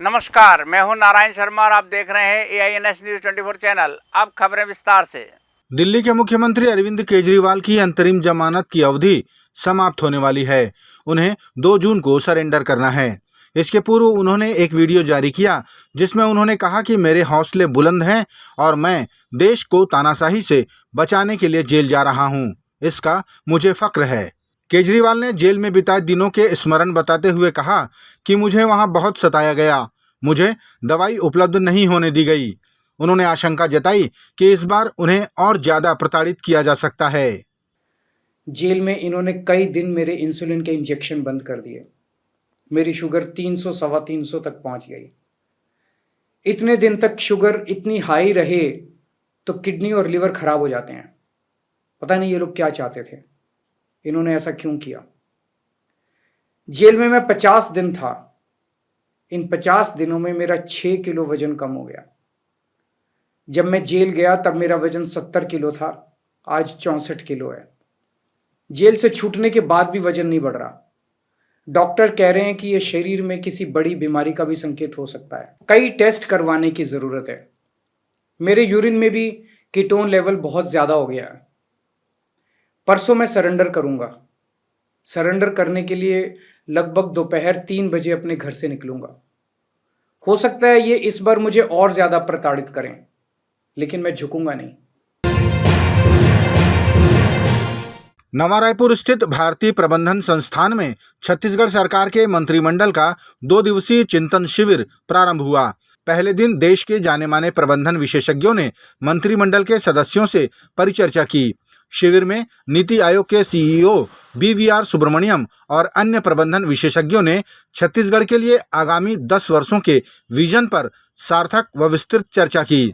नमस्कार, मैं हूं नारायण शर्मा और आप देख रहे हैं AINS न्यूज 24 चैनल। अब खबरें विस्तार से। दिल्ली के मुख्यमंत्री अरविंद केजरीवाल की अंतरिम जमानत की अवधि समाप्त होने वाली है। उन्हें 2 जून को सरेंडर करना है। इसके पूर्व उन्होंने एक वीडियो जारी किया जिसमें उन्होंने कहा कि मेरे हौसले बुलंद हैं और मैं देश को तानाशाही से बचाने के लिए जेल जा रहा हूं। इसका मुझे फक्र है। केजरीवाल ने जेल में बिताए दिनों के स्मरण बताते हुए कहा कि मुझे वहां बहुत सताया गया, मुझे दवाई उपलब्ध नहीं होने दी गई। उन्होंने आशंका जताई कि इस बार उन्हें और ज्यादा प्रताड़ित किया जा सकता है। जेल में इन्होंने कई दिन मेरे इंसुलिन के इंजेक्शन बंद कर दिए। मेरी शुगर 300 सवा 300 तक पहुंच गई। इतने दिन तक शुगर इतनी हाई रहे तो किडनी और लिवर खराब हो जाते हैं। पता नहीं ये लोग क्या चाहते थे, इन्होंने ऐसा क्यों किया। जेल में मैं 50 दिन था। इन 50 दिनों में मेरा 6 किलो वजन कम हो गया। जब मैं जेल गया तब मेरा वजन 70 किलो था, आज 64 किलो है। जेल से छूटने के बाद भी वजन नहीं बढ़ रहा। डॉक्टर कह रहे हैं कि यह शरीर में किसी बड़ी बीमारी का भी संकेत हो सकता है। कई टेस्ट करवाने की ज़रूरत है। मेरे यूरिन में भी कीटोन लेवल बहुत ज़्यादा हो गया है। परसों मैं सरेंडर करूंगा। सरेंडर करने के लिए लगभग दोपहर 3 बजे अपने घर से निकलूंगा। हो सकता है ये इस बार मुझे और ज़्यादा प्रताड़ित करें, लेकिन मैं झुकूंगा नहीं। नवा रायपुर स्थित भारतीय प्रबंधन संस्थान में छत्तीसगढ़ सरकार के मंत्रिमंडल का 2 दिवसीय चिंतन शिविर प्रारंभ हुआ। पहले दिन देश के जाने माने प्रबंधन विशेषज्ञों ने मंत्रिमंडल के सदस्यों से परिचर्चा की। शिविर में नीति आयोग के CEO BVR सुब्रमण्यम और अन्य प्रबंधन विशेषज्ञों ने छत्तीसगढ़ के लिए आगामी 10 वर्षों के विजन पर सार्थक व विस्तृत चर्चा की।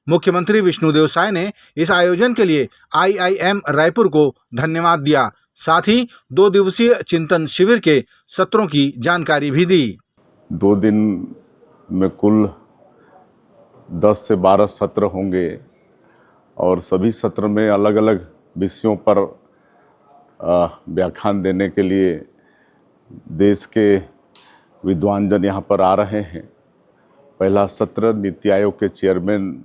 मुख्यमंत्री विष्णुदेव साय ने इस आयोजन के लिए IIM रायपुर को धन्यवाद दिया। साथ ही 2 दिवसीय चिंतन शिविर के सत्रों की जानकारी भी दी। 2 दिन में कुल 10 से 12 सत्र होंगे और सभी सत्र में अलग अलग विषयों पर व्याख्यान देने के लिए देश के विद्वान जन यहाँ पर आ रहे हैं। पहला सत्र नीति आयोग के चेयरमैन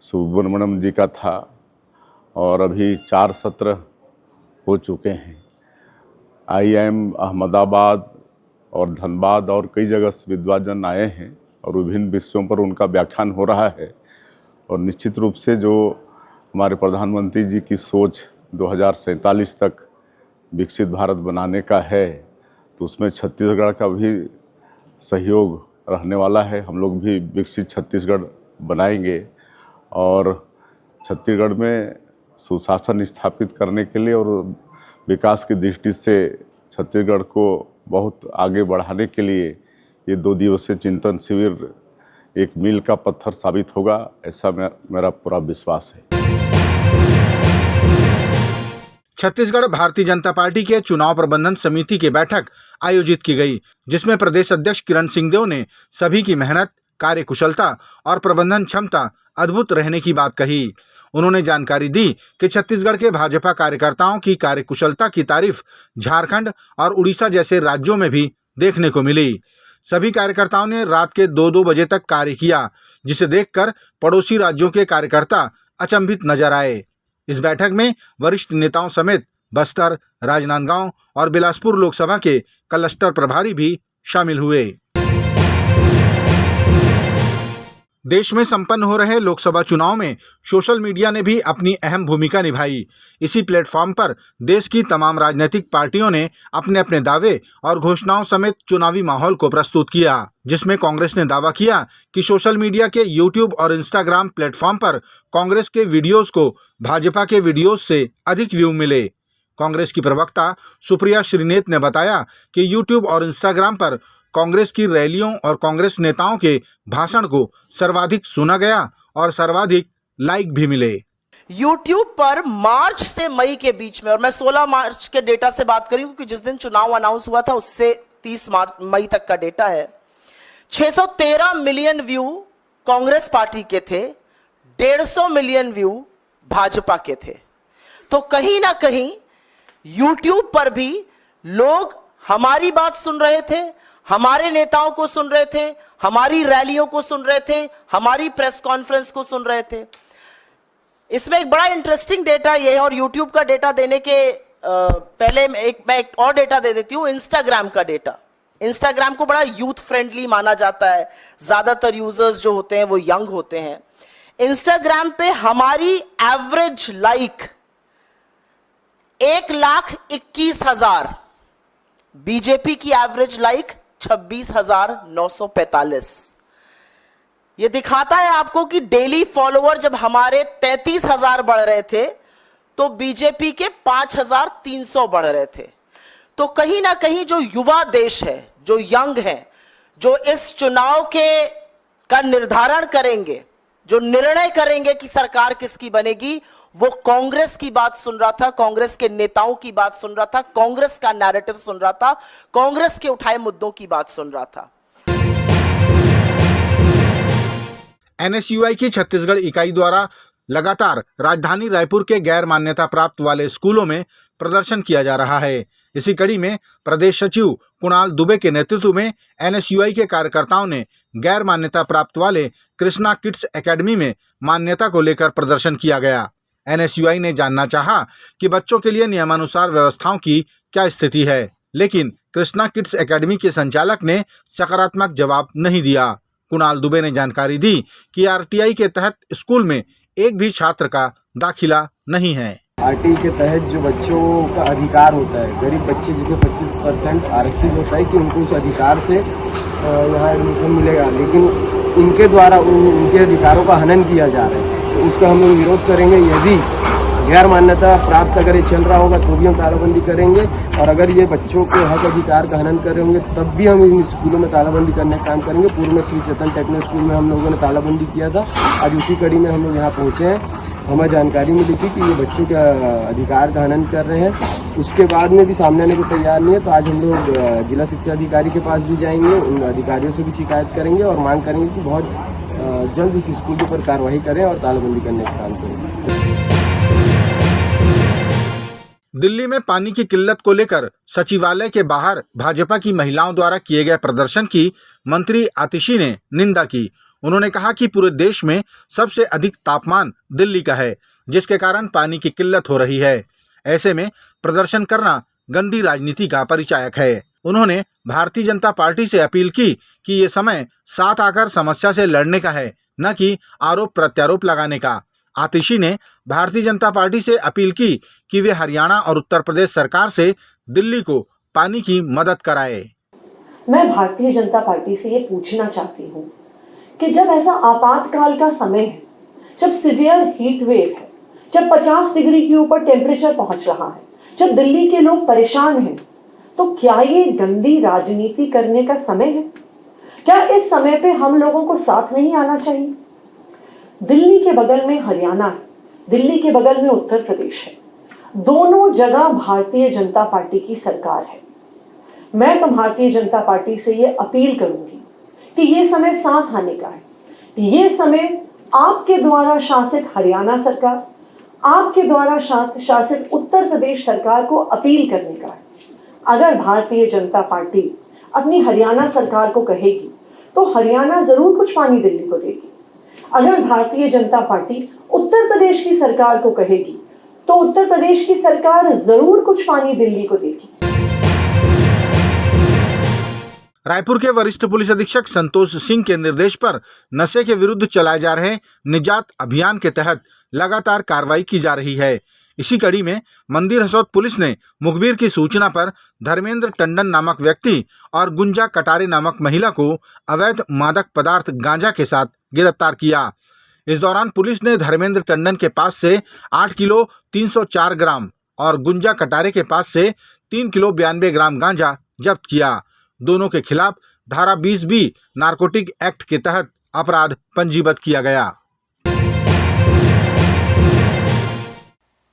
सुब्रमण्यम जी का था और अभी 4 सत्र हो चुके हैं। IIM अहमदाबाद और धनबाद और कई जगह से विद्वान आए हैं और विभिन्न विषयों पर उनका व्याख्यान हो रहा है। और निश्चित रूप से जो हमारे प्रधानमंत्री जी की सोच 2047 तक विकसित भारत बनाने का है, तो उसमें छत्तीसगढ़ का भी सहयोग रहने वाला है। हम लोग भी विकसित छत्तीसगढ़ बनाएंगे और छत्तीसगढ़ में सुशासन स्थापित करने के लिए और विकास की दृष्टि से छत्तीसगढ़ को बहुत आगे बढ़ाने के लिए ये 2 दिवसीय चिंतन शिविर एक मील का पत्थर साबित होगा, ऐसा मेरा पूरा विश्वास है। छत्तीसगढ़ भारतीय जनता पार्टी के चुनाव प्रबंधन समिति की बैठक आयोजित की गई, जिसमें प्रदेश अध्यक्ष किरण सिंहदेव ने सभी की मेहनत, कार्यकुशलता और प्रबंधन क्षमता अद्भुत रहने की बात कही। उन्होंने जानकारी दी कि छत्तीसगढ़ के भाजपा कार्यकर्ताओं की कार्यकुशलता की तारीफ झारखंड और उड़ीसा जैसे राज्यों में भी देखने को मिली। सभी कार्यकर्ताओं ने रात के 2-2 बजे तक कार्य किया, जिसे देखकर पड़ोसी राज्यों के कार्यकर्ता अचंभित नजर आए। इस बैठक में वरिष्ठ नेताओं समेत बस्तर, राजनांदगांव और बिलासपुर लोकसभा के क्लस्टर प्रभारी भी शामिल हुए। देश में संपन्न हो रहे लोकसभा चुनाव में सोशल मीडिया ने भी अपनी अहम भूमिका निभाई। इसी प्लेटफॉर्म पर देश की तमाम राजनीतिक पार्टियों ने अपने अपने दावे और घोषणाओं समेत चुनावी माहौल को प्रस्तुत किया, जिसमें कांग्रेस ने दावा किया कि सोशल मीडिया के YouTube और Instagram प्लेटफॉर्म पर कांग्रेस के वीडियोस को भाजपा के वीडियोस से अधिक व्यू मिले। कांग्रेस की प्रवक्ता सुप्रिया श्रीनेत ने बताया कि YouTube और Instagram पर कांग्रेस की रैलियों और कांग्रेस नेताओं के भाषण को सर्वाधिक सुना गया और सर्वाधिक लाइक भी मिले। YouTube पर मार्च से मई के बीच में, और मैं 16 मार्च के डेटा से बात करी क्योंकि जिस दिन चुनाव अनाउंस हुआ था उससे 30 मई तक का डेटा है, 613 मिलियन व्यू कांग्रेस पार्टी के थे, 150 मिलियन व्यू भाजपा के थे। तो कहीं ना कहीं YouTube पर भी लोग हमारी बात सुन रहे थे, हमारे नेताओं को सुन रहे थे, हमारी रैलियों को सुन रहे थे, हमारी प्रेस कॉन्फ्रेंस को सुन रहे थे। इसमें एक बड़ा इंटरेस्टिंग डेटा ये है, और यूट्यूब का डेटा देने के पहले मैं एक और डेटा दे देती हूं, इंस्टाग्राम का डेटा। इंस्टाग्राम को बड़ा यूथ फ्रेंडली माना जाता है, ज्यादातर यूजर्स जो होते हैं वो यंग होते हैं। इंस्टाग्राम पे हमारी एवरेज लाइक 1,21,000, बीजेपी की एवरेज लाइक 26,945। ये दिखाता है आपको कि डेली फॉलोअर जब हमारे 33,000 बढ़ रहे थे तो बीजेपी के 5,300 बढ़ रहे थे। तो कहीं ना कहीं जो युवा देश है, जो यंग है, जो इस चुनाव का निर्धारण करेंगे, जो निर्णय करेंगे कि सरकार किसकी बनेगी, वो कांग्रेस की बात सुन रहा था, कांग्रेस के नेताओं की बात सुन रहा था, कांग्रेस का नैरेटिव सुन रहा था, कांग्रेस के उठाए मुद्दों की बात सुन रहा था। एनएसयूआई की छत्तीसगढ़ इकाई द्वारा लगातार राजधानी रायपुर के गैर मान्यता प्राप्त वाले स्कूलों में प्रदर्शन किया जा रहा है। इसी कड़ी में प्रदेश सचिव कुणाल दुबे के नेतृत्व में एनएसयूआई के कार्यकर्ताओं ने गैर मान्यता प्राप्त वाले कृष्णा किड्स एकेडमी में मान्यता को लेकर प्रदर्शन किया गया। एनएसयूआई ने जानना चाहा कि बच्चों के लिए नियमानुसार व्यवस्थाओं की क्या स्थिति है, लेकिन कृष्णा किड्स एकेडमी के संचालक ने सकारात्मक जवाब नहीं दिया। कुणाल दुबे ने जानकारी दी कि आरटीआई के तहत स्कूल में एक भी छात्र का दाखिला नहीं है। आरटीई के तहत जो बच्चों का अधिकार होता है, गरीब बच्चे जिसमें 25% आरक्षित होता है कि उनको उस अधिकार से यहाँ एडमिशन मिलेगा, लेकिन इनके द्वारा उनके अधिकारों का हनन किया जा रहा है। तो उसका हम लोग विरोध करेंगे। यदि गैर मान्यता प्राप्त अगर ये चल रहा होगा तो भी हम तालाबंदी करेंगे, और अगर ये बच्चों के हक अधिकार का हनन कर रहे होंगे तब भी हम इन स्कूलों में तालाबंदी करने का काम करेंगे। पूर्व में श्री चेतन टेक्निकल स्कूल में हम लोगों ने तालाबंदी किया था, आज उसी कड़ी में हम लोग यहाँ पहुँचे हैं। हमें जानकारी मिली थी कि ये बच्चों के अधिकार का हनन कर रहे हैं, उसके बाद में भी सामने आने को तैयार नहीं है। तो आज हम लोग जिला शिक्षा अधिकारी के पास भी जाएंगे, उन अधिकारियों से भी शिकायत करेंगे और मांग करेंगे कि बहुत जल्द इस स्कूल के ऊपर कार्रवाई करें और तालाबंदी करने का काम करें। दिल्ली में पानी की किल्लत को लेकर सचिवालय के बाहर भाजपा की महिलाओं द्वारा किए गए प्रदर्शन की मंत्री आतिशी ने निंदा की। उन्होंने कहा कि पूरे देश में सबसे अधिक तापमान दिल्ली का है, जिसके कारण पानी की किल्लत हो रही है। ऐसे में प्रदर्शन करना गंदी राजनीति का परिचायक है। उन्होंने भारतीय जनता पार्टी से अपील की कि ये समय साथ आकर समस्या से लड़ने का है, न कि आरोप प्रत्यारोप लगाने का। आतिशी ने भारतीय जनता पार्टी से अपील की कि वे हरियाणा और उत्तर प्रदेश सरकार से दिल्ली को पानी की मदद कराए। मैं भारतीय जनता पार्टी से ये पूछना चाहती हूँ कि जब ऐसा आपातकाल का समय है, जब सीवियर हीट वेव है, जब 50 डिग्री के ऊपर टेम्परेचर पहुंच रहा है, जब दिल्ली के लोग परेशान हैं, तो क्या ये गंदी राजनीति करने का समय है? क्या इस समय पे हम लोगों को साथ नहीं आना चाहिए? दिल्ली के बगल में हरियाणा है, दिल्ली के बगल में उत्तर प्रदेश है, दोनों जगह भारतीय जनता पार्टी की सरकार है। मैं तो भारतीय जनता पार्टी से ये अपील करूंगी कि ये समय साथ आने का है। ये समय आपके द्वारा शासित हरियाणा सरकार, आपके द्वारा शासित उत्तर प्रदेश सरकार को अपील करने का है। अगर भारतीय जनता पार्टी अपनी हरियाणा सरकार को कहेगी तो हरियाणा जरूर कुछ पानी दिल्ली को देगी। अगर भारतीय जनता पार्टी उत्तर प्रदेश की सरकार को कहेगी तो उत्तर प्रदेश की सरकार जरूर कुछ पानी दिल्ली को देगी। रायपुर के वरिष्ठ पुलिस अधीक्षक संतोष सिंह के निर्देश पर नशे के विरुद्ध चलाए जा रहे निजात अभियान के तहत लगातार कार्रवाई की जा रही है। इसी कड़ी में मंदिर हसौद पुलिस ने मुखबिर की सूचना पर धर्मेंद्र टंडन नामक व्यक्ति और गुंजा कटारे नामक महिला को अवैध मादक पदार्थ गांजा के साथ गिरफ्तार किया। इस दौरान पुलिस ने धर्मेंद्र टंडन के पास से 8 किलो 304 ग्राम और गुंजा कटारे के पास से 3 किलो 92 ग्राम गांजा जब्त किया। दोनों के खिलाफ धारा 20B नारकोटिक एक्ट के तहत अपराध पंजीबद्ध किया गया।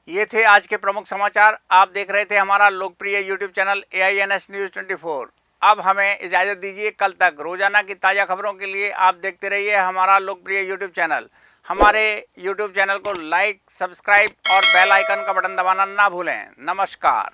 ये थे आज के प्रमुख समाचार। आप देख रहे थे हमारा लोकप्रिय YouTube चैनल AINS News 24। अब हमें इजाज़त दीजिए। कल तक रोजाना की ताज़ा खबरों के लिए आप देखते रहिए हमारा लोकप्रिय YouTube चैनल। हमारे YouTube चैनल को लाइक, सब्सक्राइब और बेल आइकन का बटन दबाना ना भूलें। नमस्कार।